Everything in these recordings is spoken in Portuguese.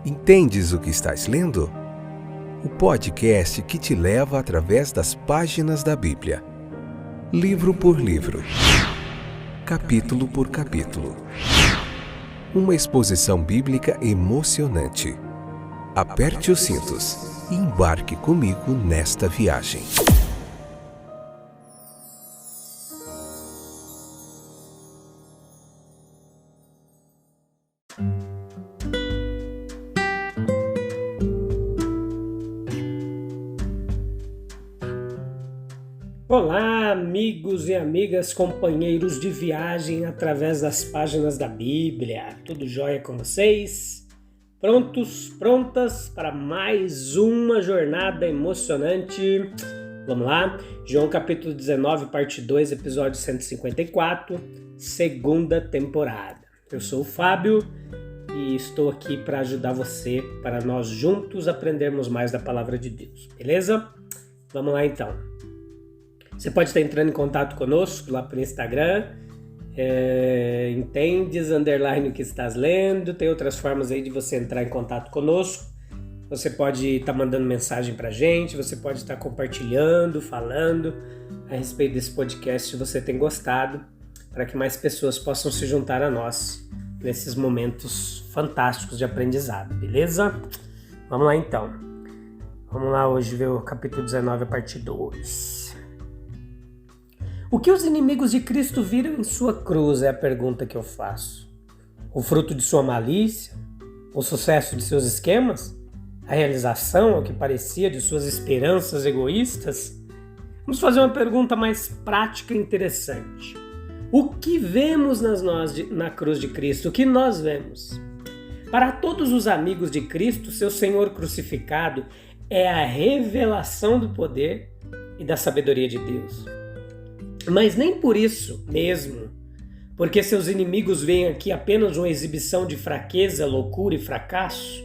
Entendes o que estás lendo? O podcast que te leva através das páginas da Bíblia. Livro por livro. Capítulo por capítulo. Uma exposição bíblica emocionante. Aperte os cintos e embarque comigo nesta viagem. Olá, amigos e amigas, companheiros de viagem através das páginas da Bíblia. Tudo jóia com vocês? Prontos, prontas para mais uma jornada emocionante? Vamos lá? João capítulo 19, parte 2, episódio 154, segunda temporada. Eu sou o Fábio e estou aqui para ajudar você, para nós juntos aprendermos mais da palavra de Deus, beleza? Vamos lá então. Você pode estar entrando em contato conosco lá pelo Instagram, entendes, _ o que estás lendo, tem outras formas aí de você entrar em contato conosco. Você pode estar mandando mensagem pra gente, você pode estar compartilhando, falando a respeito desse podcast se você tem gostado, para que mais pessoas possam se juntar a nós nesses momentos fantásticos de aprendizado, beleza? Vamos lá então. Vamos lá hoje ver o capítulo 19, a parte 2. O que os inimigos de Cristo viram em sua cruz é a pergunta que eu faço. O fruto de sua malícia? O sucesso de seus esquemas? A realização, ao que parecia, de suas esperanças egoístas? Vamos fazer uma pergunta mais prática e interessante. O que vemos na cruz de Cristo? O que nós vemos? Para todos os amigos de Cristo, seu Senhor crucificado é a revelação do poder e da sabedoria de Deus. Mas nem por isso mesmo, porque seus inimigos veem aqui apenas uma exibição de fraqueza, loucura e fracasso.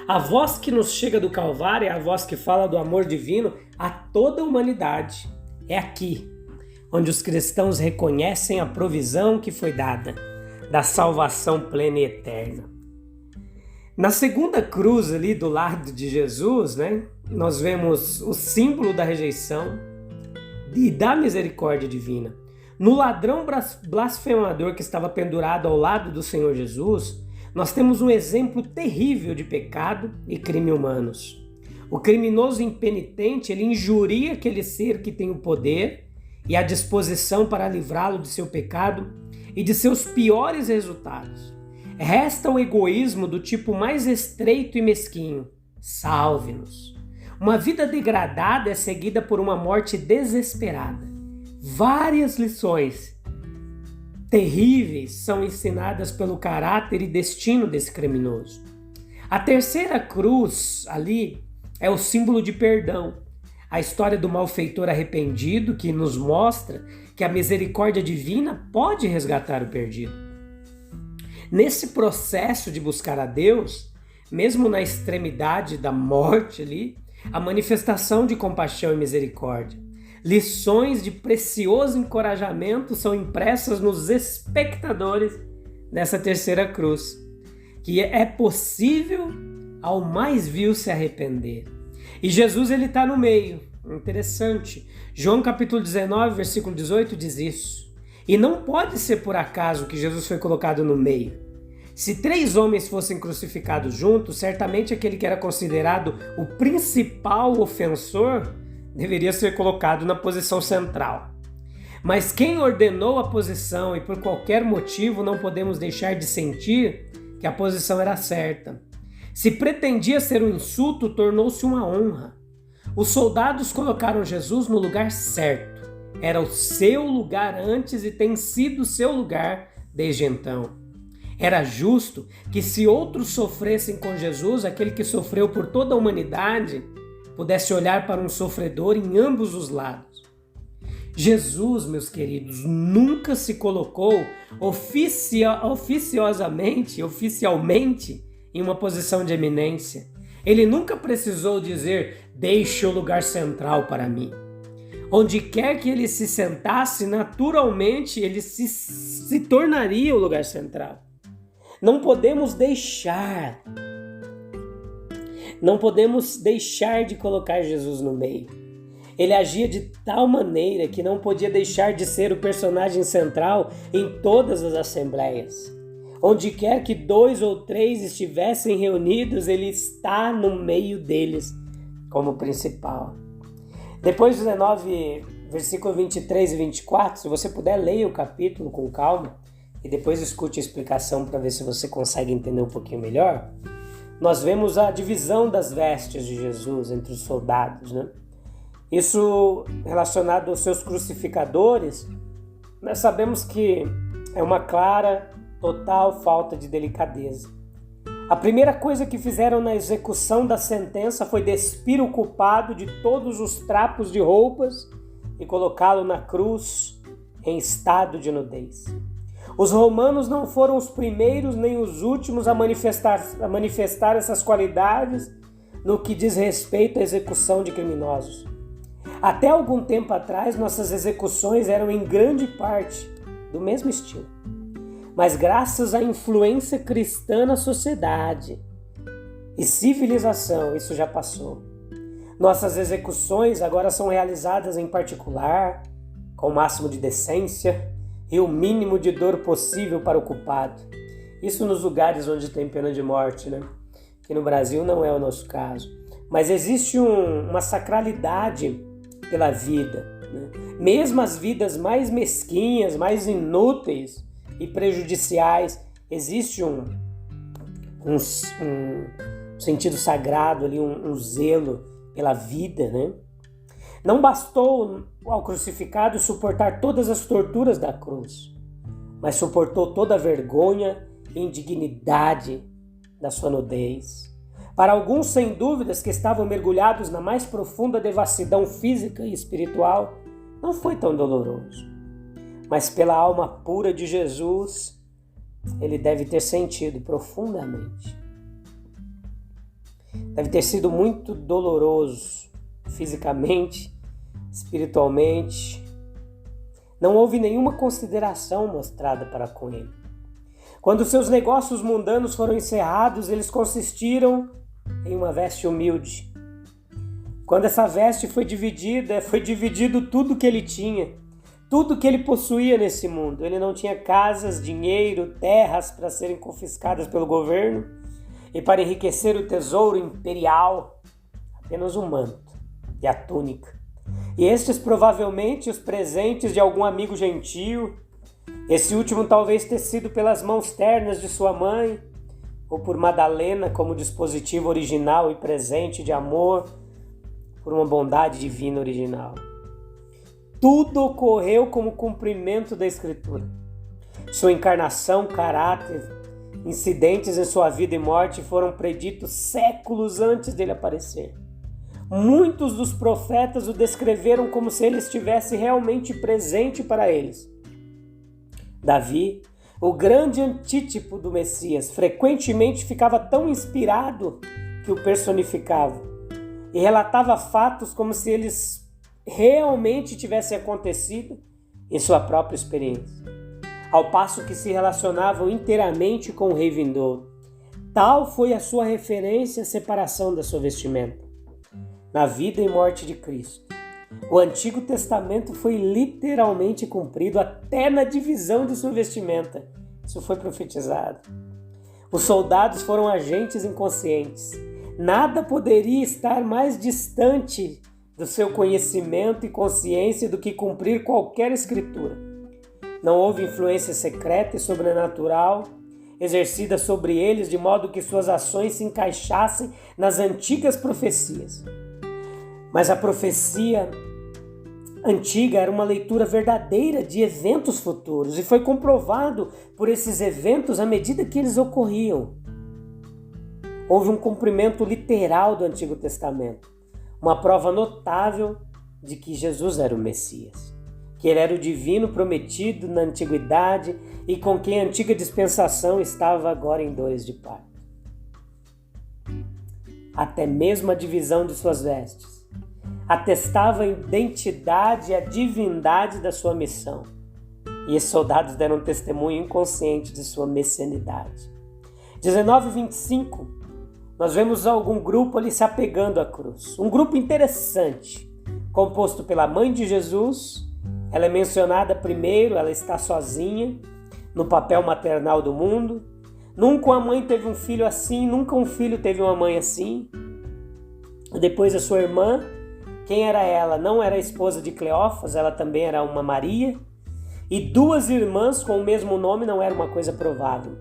A voz que nos chega do Calvário é a voz que fala do amor divino a toda a humanidade. É aqui, onde os cristãos reconhecem a provisão que foi dada, da salvação plena e eterna. Na segunda cruz ali do lado de Jesus, nós vemos o símbolo da rejeição e da misericórdia divina. No ladrão blasfemador que estava pendurado ao lado do Senhor Jesus, nós temos um exemplo terrível de pecado e crime humanos. O criminoso impenitente, ele injuria aquele ser que tem o poder e a disposição para livrá-lo de seu pecado e de seus piores resultados. Resta o egoísmo do tipo mais estreito e mesquinho. Salve-nos. Uma vida degradada é seguida por uma morte desesperada. Várias lições terríveis são ensinadas pelo caráter e destino desse criminoso. A terceira cruz ali é o símbolo de perdão. A história do malfeitor arrependido que nos mostra que a misericórdia divina pode resgatar o perdido. Nesse processo de buscar a Deus, mesmo na extremidade da morte ali, a manifestação de compaixão e misericórdia. Lições de precioso encorajamento são impressas nos espectadores dessa terceira cruz, que é possível ao mais vil se arrepender. E Jesus ele está no meio. Interessante. João capítulo 19, versículo 18 diz isso. E não pode ser por acaso que Jesus foi colocado no meio. Se 3 homens fossem crucificados juntos, certamente aquele que era considerado o principal ofensor deveria ser colocado na posição central. Mas quem ordenou a posição e por qualquer motivo não podemos deixar de sentir que a posição era certa. Se pretendia ser um insulto, tornou-se uma honra. Os soldados colocaram Jesus no lugar certo. Era o seu lugar antes e tem sido o seu lugar desde então. Era justo que se outros sofressem com Jesus, aquele que sofreu por toda a humanidade, pudesse olhar para um sofredor em ambos os lados. Jesus, meus queridos, nunca se colocou oficialmente em uma posição de eminência. Ele nunca precisou dizer, deixe o lugar central para mim. Onde quer que ele se sentasse, naturalmente ele se tornaria o lugar central. Não podemos deixar Não podemos deixar de colocar Jesus no meio. Ele agia de tal maneira que não podia deixar de ser o personagem central em todas as assembleias. Onde quer que 2 ou 3 estivessem reunidos, ele está no meio deles como principal. Depois do 19, versículo 23 e 24, se você puder, leia o capítulo com calma e depois escute a explicação para ver se você consegue entender um pouquinho melhor. Nós vemos a divisão das vestes de Jesus entre os soldados, né? Isso relacionado aos seus crucificadores, nós sabemos que é uma clara, total falta de delicadeza. A primeira coisa que fizeram na execução da sentença foi despir o culpado de todos os trapos de roupas e colocá-lo na cruz em estado de nudez. Os romanos não foram os primeiros nem os últimos a manifestar essas qualidades no que diz respeito à execução de criminosos. Até algum tempo atrás, nossas execuções eram em grande parte do mesmo estilo. Mas graças à influência cristã na sociedade e civilização, isso já passou. Nossas execuções agora são realizadas em particular, com o máximo de decência e o mínimo de dor possível para o culpado. Isso nos lugares onde tem pena de morte, né? Que no Brasil não é o nosso caso. Mas existe uma sacralidade pela vida, né? Mesmo as vidas mais mesquinhas, mais inúteis e prejudiciais, existe um sentido sagrado ali, um zelo pela vida, né? Não bastou ao crucificado suportar todas as torturas da cruz, mas suportou toda a vergonha e indignidade da sua nudez. Para alguns, sem dúvidas, que estavam mergulhados na mais profunda devassidão física e espiritual, não foi tão doloroso. Mas pela alma pura de Jesus, ele deve ter sentido profundamente. Deve ter sido muito doloroso, fisicamente, espiritualmente. Não houve nenhuma consideração mostrada para com ele. Quando seus negócios mundanos foram encerrados, eles consistiram em uma veste humilde. Quando essa veste foi dividida, foi dividido tudo que ele tinha, tudo que ele possuía nesse mundo. Ele não tinha casas, dinheiro, terras para serem confiscadas pelo governo e para enriquecer o tesouro imperial, apenas um manto e a túnica. E estes provavelmente os presentes de algum amigo gentil, esse último talvez ter sido pelas mãos ternas de sua mãe, ou por Madalena como dispositivo original e presente de amor, por uma bondade divina original. Tudo ocorreu como cumprimento da Escritura. Sua encarnação, caráter, incidentes em sua vida e morte foram preditos séculos antes dele aparecer. Muitos dos profetas o descreveram como se ele estivesse realmente presente para eles. Davi, o grande antítipo do Messias, frequentemente ficava tão inspirado que o personificava e relatava fatos como se eles realmente tivessem acontecido em sua própria experiência, ao passo que se relacionavam inteiramente com o rei vindouro. Tal foi a sua referência à separação da sua vestimenta. Na vida e morte de Cristo, o Antigo Testamento foi literalmente cumprido até na divisão de sua vestimenta. Isso foi profetizado. Os soldados foram agentes inconscientes. Nada poderia estar mais distante do seu conhecimento e consciência do que cumprir qualquer escritura. Não houve influência secreta e sobrenatural exercida sobre eles de modo que suas ações se encaixassem nas antigas profecias. Mas a profecia antiga era uma leitura verdadeira de eventos futuros e foi comprovado por esses eventos à medida que eles ocorriam. Houve um cumprimento literal do Antigo Testamento, uma prova notável de que Jesus era o Messias, que ele era o divino prometido na antiguidade e com quem a antiga dispensação estava agora em dores de parto. Até mesmo a divisão de suas vestes atestava a identidade e a divindade da sua missão. E esses soldados deram testemunho inconsciente de sua messianidade. 19:25, nós vemos algum grupo ali se apegando à cruz. Um grupo interessante, composto pela mãe de Jesus. Ela é mencionada primeiro, ela está sozinha no papel maternal do mundo. Nunca uma mãe teve um filho assim, nunca um filho teve uma mãe assim. Depois a sua irmã, quem era ela? Não era a esposa de Cleófas, ela também era uma Maria. E duas irmãs com o mesmo nome não era uma coisa provável.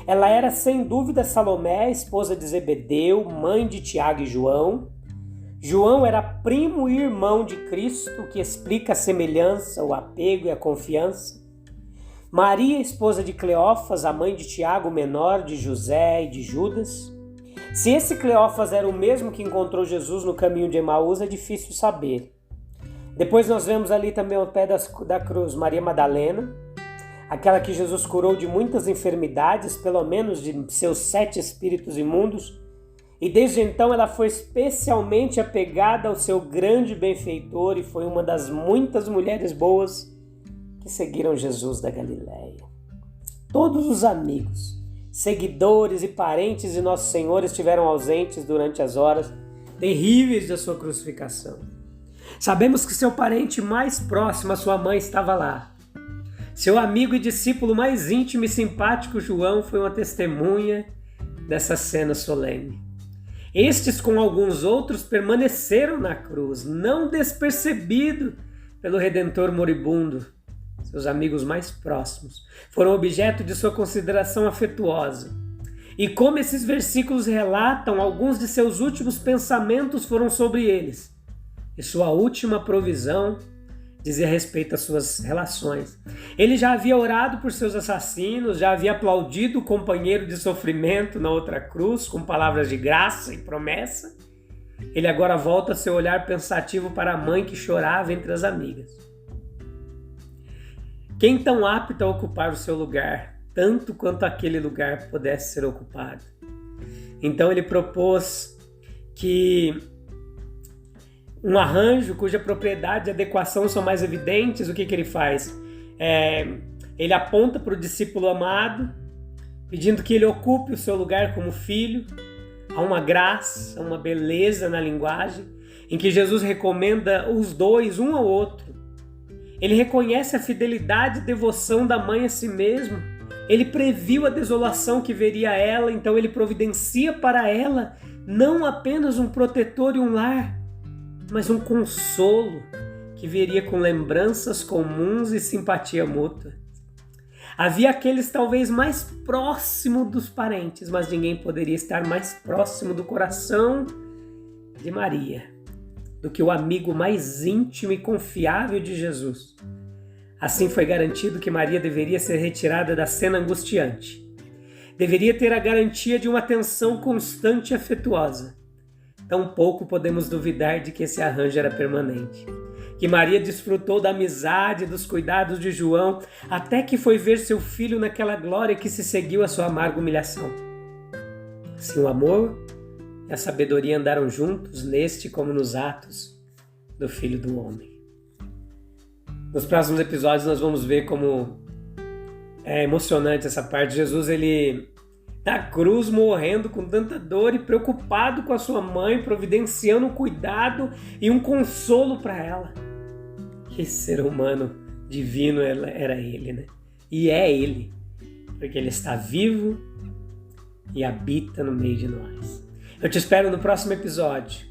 Ela era sem dúvida Salomé, esposa de Zebedeu, mãe de Tiago e João. João era primo e irmão de Cristo, que explica a semelhança, o apego e a confiança. Maria, esposa de Cleófas, a mãe de Tiago, menor, de José e de Judas. Se esse Cleófas era o mesmo que encontrou Jesus no caminho de Emaús, é difícil saber. Depois nós vemos ali também ao pé da cruz Maria Madalena, aquela que Jesus curou de muitas enfermidades, pelo menos de seus 7 espíritos imundos, e desde então ela foi especialmente apegada ao seu grande benfeitor e foi uma das muitas mulheres boas que seguiram Jesus da Galileia. Todos os amigos, seguidores e parentes de Nosso Senhor estiveram ausentes durante as horas terríveis da sua crucificação. Sabemos que seu parente mais próximo, a sua mãe, estava lá. Seu amigo e discípulo mais íntimo e simpático, João, foi uma testemunha dessa cena solene. Estes, com alguns outros, permaneceram na cruz, não despercebido pelo Redentor moribundo. Seus amigos mais próximos foram objeto de sua consideração afetuosa. E como esses versículos relatam, alguns de seus últimos pensamentos foram sobre eles. E sua última provisão dizia respeito às suas relações. Ele já havia orado por seus assassinos, já havia aplaudido o companheiro de sofrimento na outra cruz com palavras de graça e promessa. Ele agora volta seu olhar pensativo para a mãe que chorava entre as amigas. Quem tão apto a ocupar o seu lugar, tanto quanto aquele lugar pudesse ser ocupado? Então ele propôs que um arranjo cuja propriedade e adequação são mais evidentes. O que ele faz? Ele aponta para o discípulo amado, pedindo que ele ocupe o seu lugar como filho. Há uma graça, uma beleza na linguagem, em que Jesus recomenda os dois, um ao outro. Ele reconhece a fidelidade e devoção da mãe a si mesmo. Ele previu a desolação que veria ela, então ele providencia para ela não apenas um protetor e um lar, mas um consolo que viria com lembranças comuns e simpatia mútua. Havia aqueles talvez mais próximos dos parentes, mas ninguém poderia estar mais próximo do coração de Maria do que o amigo mais íntimo e confiável de Jesus. Assim foi garantido que Maria deveria ser retirada da cena angustiante. Deveria ter a garantia de uma atenção constante e afetuosa. Tampouco podemos duvidar de que esse arranjo era permanente. Que Maria desfrutou da amizade e dos cuidados de João, até que foi ver seu filho naquela glória que se seguiu à sua amarga humilhação. Assim, o amor e a sabedoria andaram juntos neste como nos atos do Filho do Homem. Nos próximos episódios nós vamos ver como é emocionante essa parte. Jesus, ele na cruz, morrendo com tanta dor e preocupado com a sua mãe, providenciando um cuidado e um consolo para ela. Que ser humano divino era ele, né? E é ele, porque ele está vivo e habita no meio de nós. Eu te espero no próximo episódio.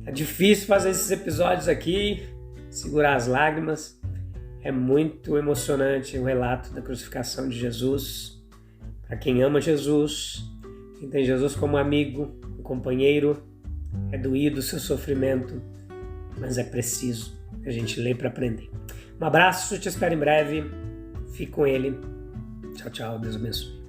É difícil fazer esses episódios aqui, segurar as lágrimas. É muito emocionante o relato da crucificação de Jesus. Para quem ama Jesus, quem tem Jesus como amigo, um companheiro, é doído o seu sofrimento, mas é preciso a gente ler para aprender. Um abraço, te espero em breve. Fique com ele. Tchau, tchau. Deus abençoe.